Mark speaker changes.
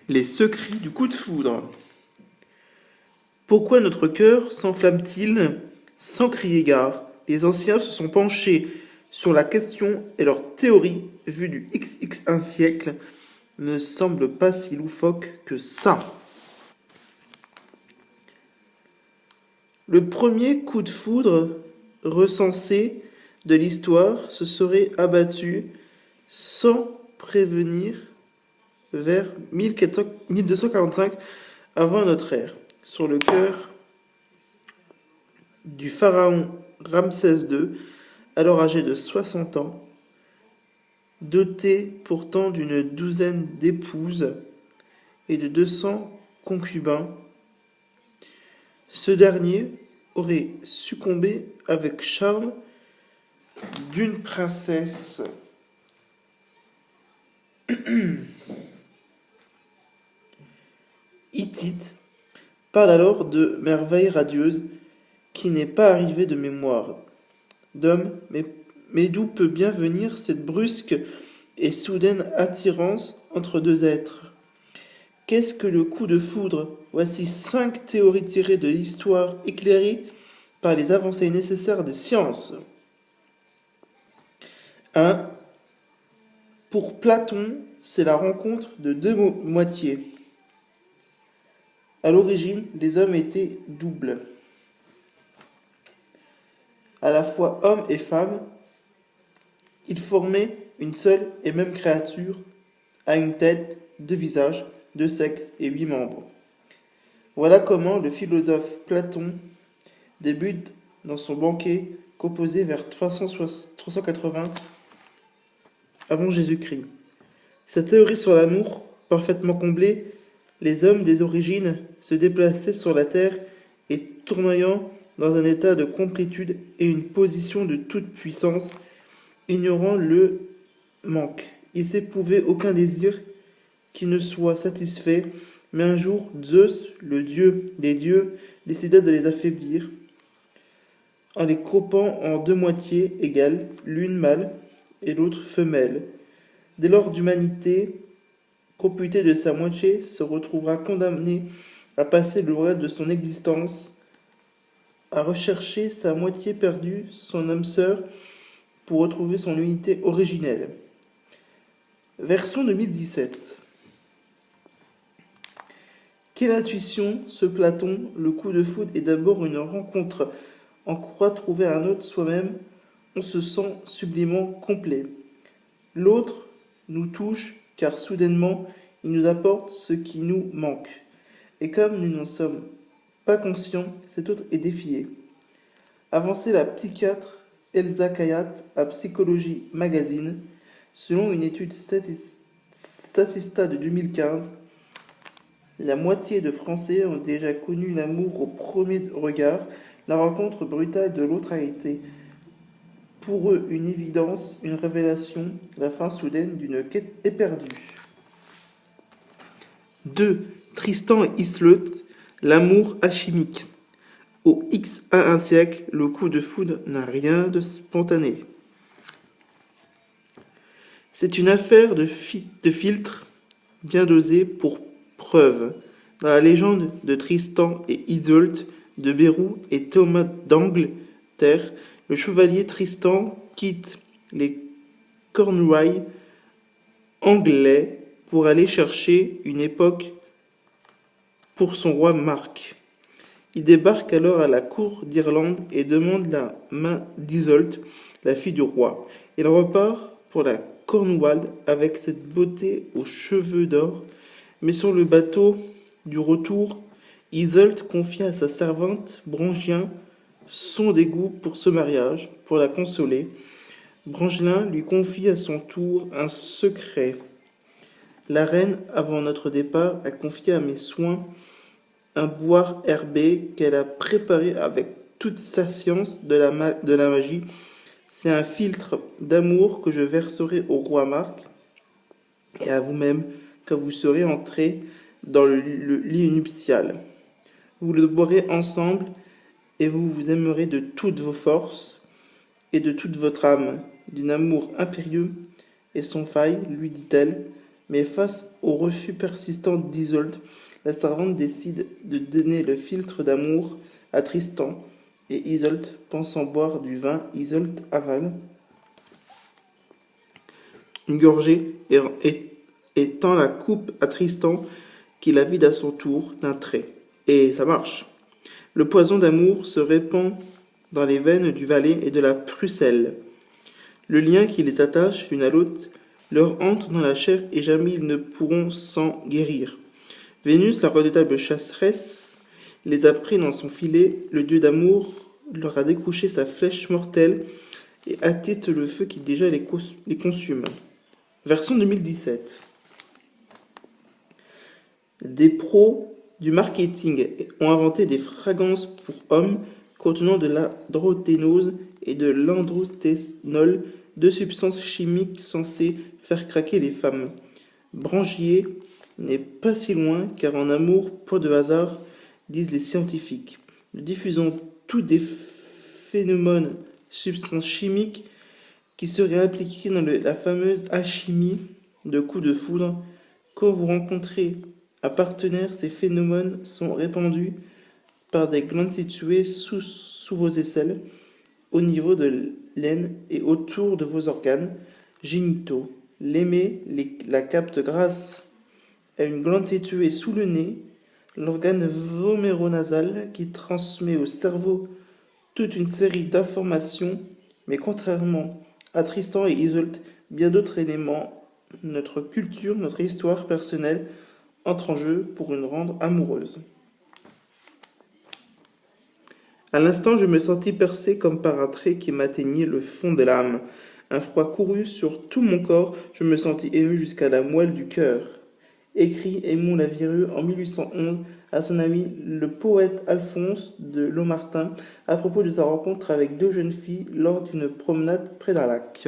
Speaker 1: Les secrets du coup de foudre. Pourquoi notre cœur s'enflamme-t-il sans crier gare? Les anciens se sont penchés sur la question et leur théorie, vue du XX1 siècle, ne semble pas si loufoque que ça. Le premier coup de foudre recensé de l'histoire se serait abattu sans prévenir vers 1245 avant notre ère, sur le cœur du pharaon Ramsès II, alors âgé de 60 ans, doté pourtant d'une douzaine d'épouses et de 200 concubins. Ce dernier aurait succombé avec charme d'une princesse hittite, parle alors de merveilles radieuses qui n'est pas arrivée de mémoire d'homme, mais d'où peut bien venir cette brusque et soudaine attirance entre deux êtres? Qu'est-ce que le coup de foudre? Voici 5 théories tirées de l'histoire éclairées par les avancées nécessaires des sciences. 1. Pour Platon, c'est la rencontre de deux moitiés. À l'origine, les hommes étaient doubles. À la fois hommes et femmes, ils formaient une seule et même créature, à une tête, 2 visages, 2 sexes et 8 membres. Voilà comment le philosophe Platon débute dans son banquet composé vers 380 avant Jésus-Christ. Sa théorie sur l'amour, parfaitement comblée, les hommes des origines se déplaçaient sur la terre et tournoyant dans un état de complétude et une position de toute puissance, ignorant le manque. Ils s'éprouvaient aucun désir qui ne soit satisfait, mais un jour, Zeus, le dieu des dieux, décida de les affaiblir en les coupant en 2 moitiés égales, l'une mâle et l'autre femelle. Dès lors, l'humanité, computée de sa moitié, se retrouvera condamnée à passer le reste de son existence à rechercher sa moitié perdue, son âme sœur, pour retrouver son unité originelle. Version 2017. Quelle intuition, ce Platon? Le coup de foudre est d'abord une rencontre. En croit trouver un autre soi-même, on se sent sublimement complet. L'autre nous touche, car soudainement, il nous apporte ce qui nous manque. Et comme nous n'en sommes pas conscients, cet autre est défié. Avançait la psychiatre Elsa Kayat à Psychologie Magazine. Selon une étude Statista de 2015, la moitié de Français ont déjà connu l'amour au premier regard. La rencontre brutale de l'autre a été pour eux une évidence, une révélation, la fin soudaine d'une quête éperdue. 2. Tristan et Iseult, l'amour alchimique. Au X1 siècle, le coup de foudre n'a rien de spontané. C'est une affaire de filtre bien dosé pour preuve. Dans la légende de Tristan et Iseult, de Bérou et Thomas d'Angleterre, le chevalier Tristan quitte les Cornouailles anglais pour aller chercher une époque pour son roi Marc. Il débarque alors à la cour d'Irlande et demande la main d'Iseult, la fille du roi. Il repart pour la Cornouaille avec cette beauté aux cheveux d'or, mais sur le bateau du retour, Iseult confia à sa servante Brangelin son dégoût pour ce mariage. Pour la consoler, Brangelin lui confie à son tour un secret. La reine, avant notre départ, a confié à mes soins un boire herbé qu'elle a préparé avec toute sa science de la magie. C'est un filtre d'amour que je verserai au roi Marc et à vous-même quand vous serez entrés dans le lit nuptial. Vous le boirez ensemble et vous vous aimerez de toutes vos forces et de toute votre âme, d'un amour impérieux et sans faille, lui dit-elle, Mais face au refus persistant d'Isolde, la servante décide de donner le philtre d'amour à Tristan, et Isolde, pensant boire du vin, Isolde avale une gorgée et tend la coupe à Tristan, qui la vide à son tour d'un trait. Et ça marche. Le poison d'amour se répand dans les veines du valet et de la Prucelle. Le lien qui les attache l'une à l'autre leur entre dans la chair et jamais ils ne pourront s'en guérir. Vénus, la redoutable chasseresse, les a pris dans son filet. Le dieu d'amour leur a découché sa flèche mortelle et attiste le feu qui déjà les consume. Version 2017. Des pros du marketing ont inventé des fragrances pour hommes contenant de la drothénose et de l'androsténol, deux substances chimiques censées faire craquer les femmes. Brangier n'est pas si loin, car en amour, point de hasard, disent les scientifiques. Nous diffusons tous des phénomènes, substances chimiques qui seraient appliquées dans la fameuse alchimie de coups de foudre. Quand vous rencontrez un partenaire, ces phénomènes sont répandus par des glandes situées sous vos aisselles, au niveau de l'aine et autour de vos organes génitaux. L'aimer la capte grâce à une glande située sous le nez, l'organe voméronasal qui transmet au cerveau toute une série d'informations, mais contrairement à Tristan et Isolde, bien d'autres éléments, notre culture, notre histoire personnelle, entrent en jeu pour une rendre amoureuse. À l'instant, je me sentis percé comme par un trait qui m'atteignait le fond de l'âme. Un froid courut sur tout mon corps, je me sentis ému jusqu'à la moelle du cœur. Écrit Aymon Lavireux en 1811 à son ami le poète Alphonse de Lamartine à propos de sa rencontre avec deux jeunes filles lors d'une promenade près d'un lac.